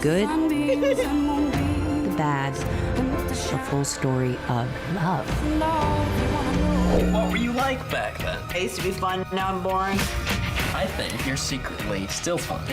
good, the bad, the full story of love. What were you like back then? I used to be fun, now I'm boring. I think you're secretly still fun.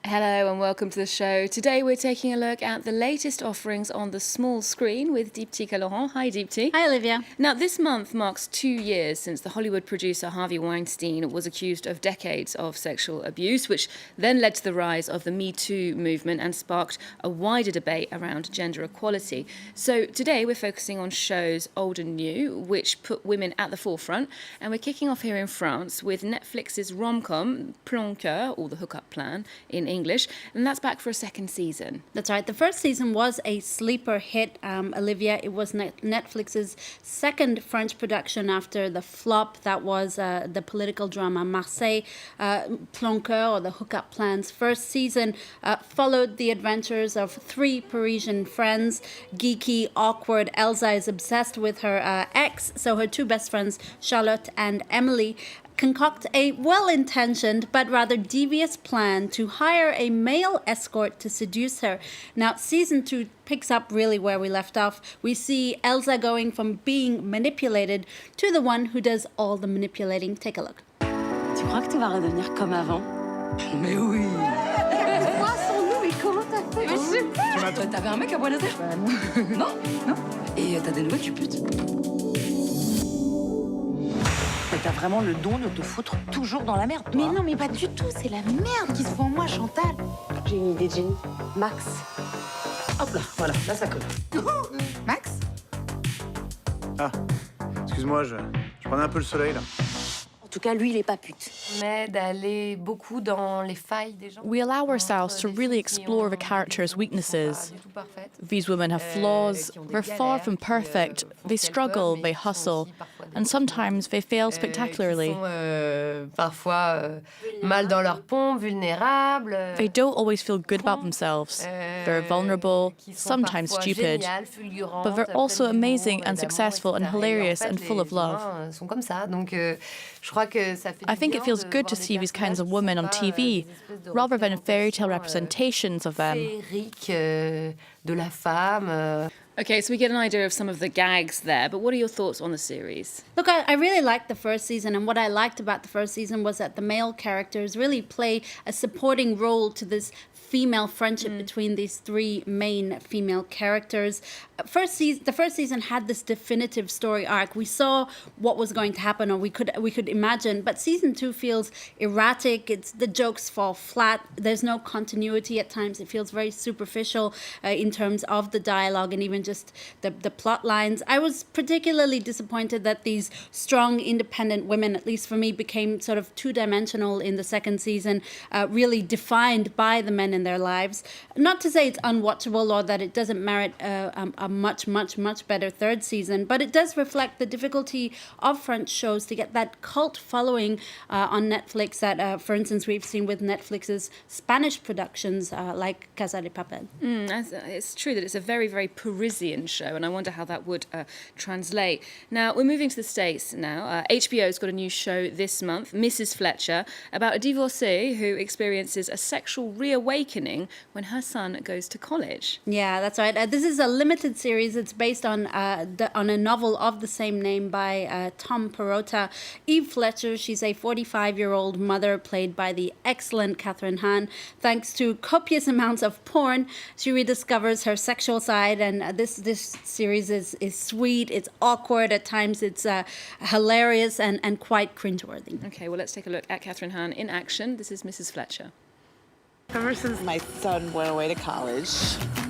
Hello and welcome to the show. Today we're taking a look at the latest offerings on the small screen with Dheepthika Laurent. Hi Deepthi. Hi Olivia. Now this month marks 2 years since the Hollywood producer Harvey Weinstein was accused of decades of sexual abuse, which then led to the rise of the Me Too movement and sparked a wider debate around gender equality. So today we're focusing on shows old and new, which put women at the forefront, and we're kicking off here in France with Netflix's rom-com Plan Cœur, or the Hookup Plan in English, and that's back for a second season. That's right. The first season was a sleeper hit, Olivia. It was Netflix's second French production after the flop that was the political drama Marseille. Plan Cœur, or the Hookup Plan's first season, followed the adventures of three Parisian friends. Geeky, awkward Elsa is obsessed with her ex, so her two best friends, Charlotte and Emily, concoct a well-intentioned but rather devious plan to hire a male escort to seduce her. Now, season 2 picks up really where we left off. We see Elsa going from being manipulated to the one who does all the manipulating. Take a look. Tu crois que tu vas redevenir comme avant? Mais oui. Croissons-nous, mais comment t'as fait? Mais super! T'avais un mec à Buenos Aires? Non? Non? Et t'as des nouvelles, tu putes? T'as vraiment le don de te foutre toujours dans la merde, toi. Mais non, mais pas du tout. C'est la merde qui se fout en moi, Chantal. J'ai une idée, Jenny. Max. Hop là, voilà, là ça colle. Max? Ah, excuse-moi, je prenais un peu le soleil, là. En tout cas, lui, il est pas pute. Mais d'aller beaucoup dans les failles des gens. We allow ourselves to really explore the characters' weaknesses. These women have flaws, they're far from perfect, they struggle, they hustle, and sometimes they fail spectacularly. Parfois mal dans leur peau, vulnérables. They don't always feel good about themselves. They're vulnerable, sometimes stupid, but they're also amazing and successful and hilarious and full of love. I think it feels good to see these kinds of women on TV, rather than fairy tale representations of them. Okay, so we get an idea of some of the gags there, but what are your thoughts on the series? Look, I really liked the first season, and what I liked about the first season was that the male characters really play a supporting role to this female friendship between these three main female characters. The first season had this definitive story arc. We saw what was going to happen, or we could imagine. But season 2 feels erratic. The jokes fall flat. There's no continuity at times. It feels very superficial in terms of the dialogue and even just the plot lines. I was particularly disappointed that these strong, independent women, at least for me, became sort of two-dimensional in the second season, really defined by the men in their lives. Not to say it's unwatchable or that it doesn't merit a much, much, much better third season, but it does reflect the difficulty of French shows to get that cult following on Netflix that, for instance, we've seen with Netflix's Spanish productions like Casa de Papel. It's true that it's a very, very Parisian show, and I wonder how that would translate. Now, we're moving to the States now. HBO's got a new show this month, Mrs. Fletcher, about a divorcee who experiences a sexual reawakening when her son goes to college. Yeah, that's right. This is a limited series. It's based on a novel of the same name by Tom Perrotta. Eve Fletcher, she's a 45-year-old mother played by the excellent Kathryn Hahn. Thanks to copious amounts of porn, she rediscovers her sexual side, and this series is sweet, it's awkward, at times it's hilarious and quite cringeworthy. Okay, well, let's take a look at Kathryn Hahn in action. This is Mrs. Fletcher. Ever since my son went away to college,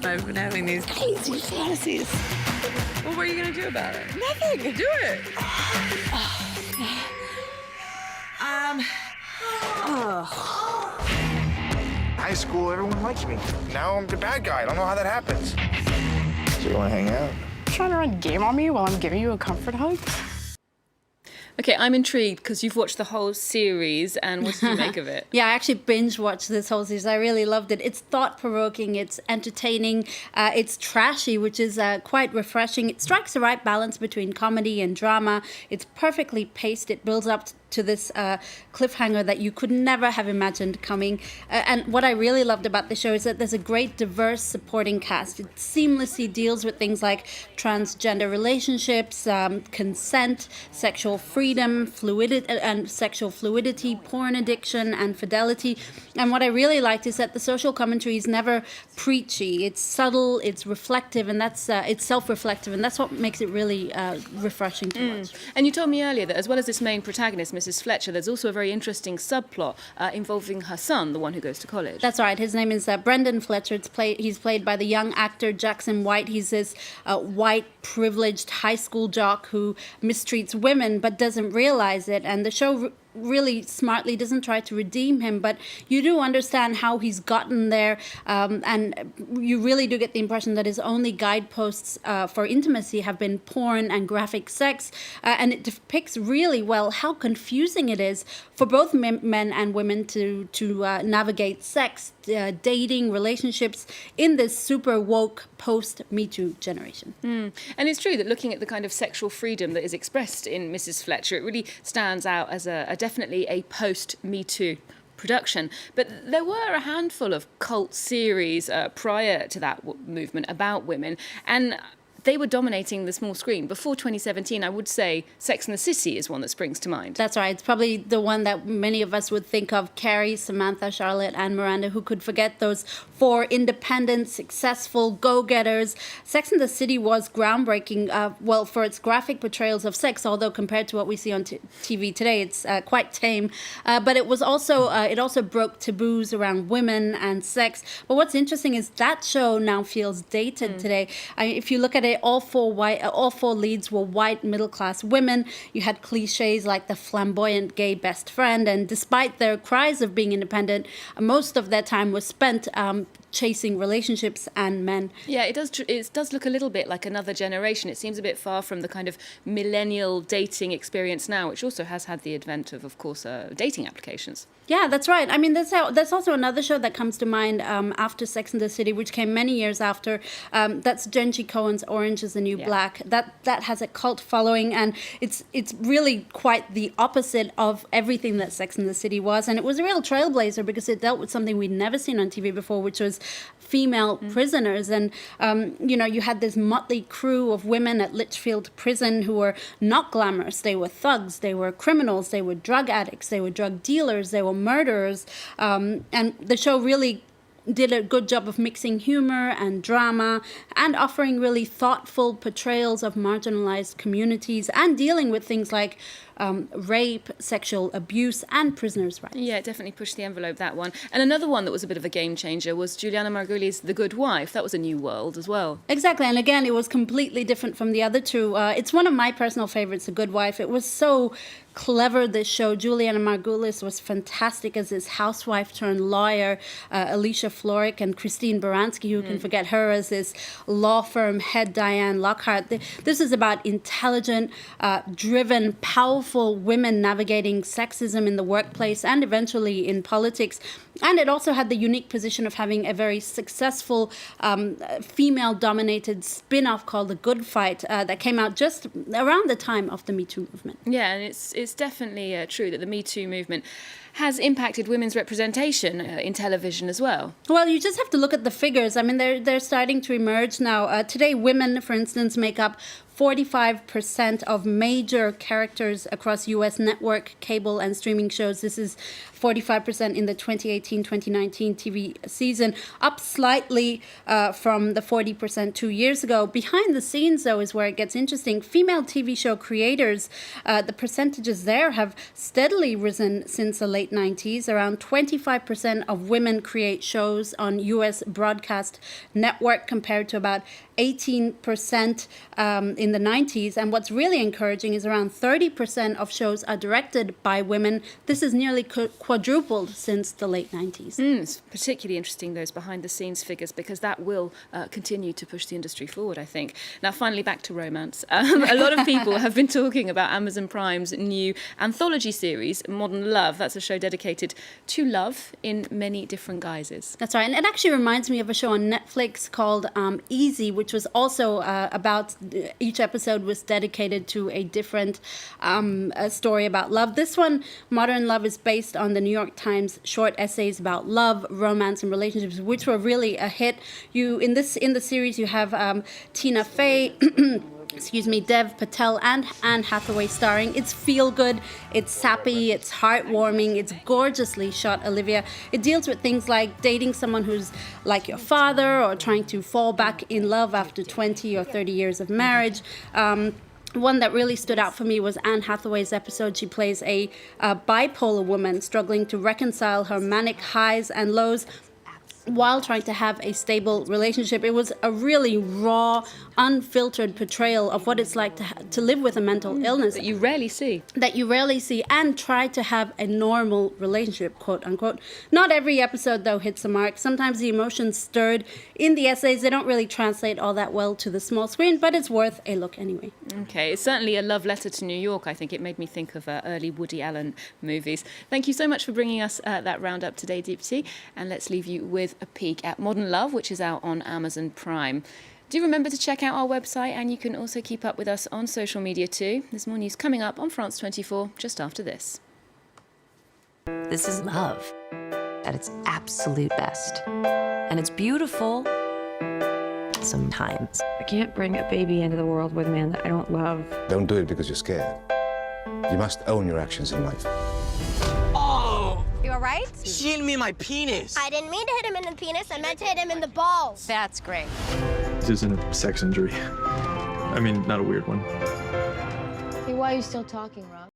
I've been having these crazy fantasies. Well, what are you going to do about it? Nothing. Do it. High school, everyone likes me. Now I'm the bad guy. I don't know how that happens. So you want to hang out? Trying to run game on me while I'm giving you a comfort hug? Okay, I'm intrigued because you've watched the whole series, and what did you make of it? Yeah, I actually binge watched this whole series. I really loved it. It's thought-provoking, it's entertaining, it's trashy, which is quite refreshing. It strikes the right balance between comedy and drama. It's perfectly paced. It builds up to this cliffhanger that you could never have imagined coming. And what I really loved about the show is that there's a great diverse supporting cast. It seamlessly deals with things like transgender relationships, consent, sexual freedom, sexual fluidity, porn addiction, and fidelity. And what I really liked is that the social commentary is never preachy. It's subtle, it's reflective, and it's self-reflective, and that's what makes it really refreshing to watch. And you told me earlier that as well as this main protagonist, Mrs. Fletcher, there's also a very interesting subplot involving her son, the one who goes to college. That's right. His name is Brendan Fletcher. He's played by the young actor Jackson White. He's this white, privileged high school jock who mistreats women but doesn't realize it. And the show really smartly doesn't try to redeem him, but you do understand how he's gotten there, and you really do get the impression that his only guideposts for intimacy have been porn and graphic sex, and it depicts really well how confusing it is for both men and women to navigate sex, dating, relationships in this super woke post-Me Too generation. And it's true that looking at the kind of sexual freedom that is expressed in Mrs. Fletcher, it really stands out as definitely a post-Me Too production. But there were a handful of cult series prior to that movement about women, and they were dominating the small screen. Before 2017, I would say Sex and the City is one that springs to mind. That's right. It's probably the one that many of us would think of. Carrie, Samantha, Charlotte, and Miranda. Who could forget those four independent, successful go-getters? Sex and the City was groundbreaking, for its graphic portrayals of sex, although compared to what we see on TV today, it's quite tame. But it was also, it also broke taboos around women and sex. But what's interesting is that show now feels dated today. If you look at it, all four leads were white middle-class women. You had cliches like the flamboyant gay best friend, and despite their cries of being independent, most of their time was spent chasing relationships and men. Yeah, it does look a little bit like another generation. It seems a bit far from the kind of millennial dating experience now, which also has had the advent of course, dating applications. Yeah, that's right. I mean, there's also another show that comes to mind after Sex and the City, which came many years after. That's Jenji Cohen's Orange is the New Black. That has a cult following, and it's really quite the opposite of everything that Sex and the City was. And it was a real trailblazer because it dealt with something we'd never seen on TV before, which was female prisoners. And, you had this motley crew of women at Litchfield Prison who were not glamorous. They were thugs, they were criminals, they were drug addicts, they were drug dealers, they were murderers. And the show really did a good job of mixing humor and drama and offering really thoughtful portrayals of marginalized communities and dealing with things like rape, sexual abuse, and prisoners' rights. Yeah, it definitely pushed the envelope, that one. And another one that was a bit of a game changer was Julianna Margulies' The Good Wife. That was a new world as well. Exactly, and again, it was completely different from the other two. It's one of my personal favorites, The Good Wife. It was so clever, this show. Julianna Margulies was fantastic as this housewife turned lawyer, Alicia Florrick and Christine Baranski, who can forget her as this law firm head, Diane Lockhart. This is about intelligent, driven, powerful women navigating sexism in the workplace and eventually in politics. And it also had the unique position of having a very successful female-dominated spin-off called The Good Fight that came out just around the time of the Me Too movement. Yeah, and it's definitely true that the Me Too movement has impacted women's representation in television as well. Well, you just have to look at the figures. I mean, they're starting to emerge now. Today, women, for instance, make up 45% of major characters across U.S. network, cable, and streaming shows. This is 45% in the 2018-2019 TV season, up slightly from the 40% 2 years ago. Behind the scenes, though, is where it gets interesting. Female TV show creators, the percentages there have steadily risen since the late 90s. Around 25% of women create shows on U.S. broadcast network compared to about 18% in in the 90s. And what's really encouraging is around 30% of shows are directed by women. This is nearly quadrupled since the late 90s. It's particularly interesting, those behind-the-scenes figures, because that will continue to push the industry forward, I think. Now, finally, back to romance. A lot of people have been talking about Amazon Prime's new anthology series, Modern Love. That's a show dedicated to love in many different guises. That's right. And it actually reminds me of a show on Netflix called Easy, which was also about, each episode was dedicated to a different a story about love. This one, Modern Love, is based on the New York Times short essays about love, romance, and relationships, which were really a hit. In the series, you have Tina Fey, Dev Patel and Anne Hathaway starring. It's feel good, it's sappy, it's heartwarming, it's gorgeously shot, Olivia. It deals with things like dating someone who's like your father, or trying to fall back in love after 20 or 30 years of marriage. One that really stood out for me was Anne Hathaway's episode. She plays a bipolar woman struggling to reconcile her manic highs and lows while trying to have a stable relationship. It was a really raw, unfiltered portrayal of what it's like to live with a mental illness. That you rarely see. And try to have a normal relationship, quote unquote. Not every episode, though, hits the mark. Sometimes the emotions stirred in the essays, they don't really translate all that well to the small screen, but it's worth a look anyway. Okay, it's certainly a love letter to New York. I think it made me think of early Woody Allen movies. Thank you so much for bringing us that roundup today, Dheepthi. And let's leave you with a peek at Modern Love, which is out on Amazon Prime. Do remember to check out our website, and you can also keep up with us on social media too. There's more news coming up on France 24 just after this. This is love at its absolute best. And it's beautiful sometimes. I can't bring a baby into the world with a man that I don't love. Don't do it because you're scared. You must own your actions in life. You all right? She hit me in my penis. I didn't mean to hit him in the penis. I meant to hit him in the balls. That's great. This isn't a sex injury. I mean, not a weird one. Hey, why are you still talking, Rob?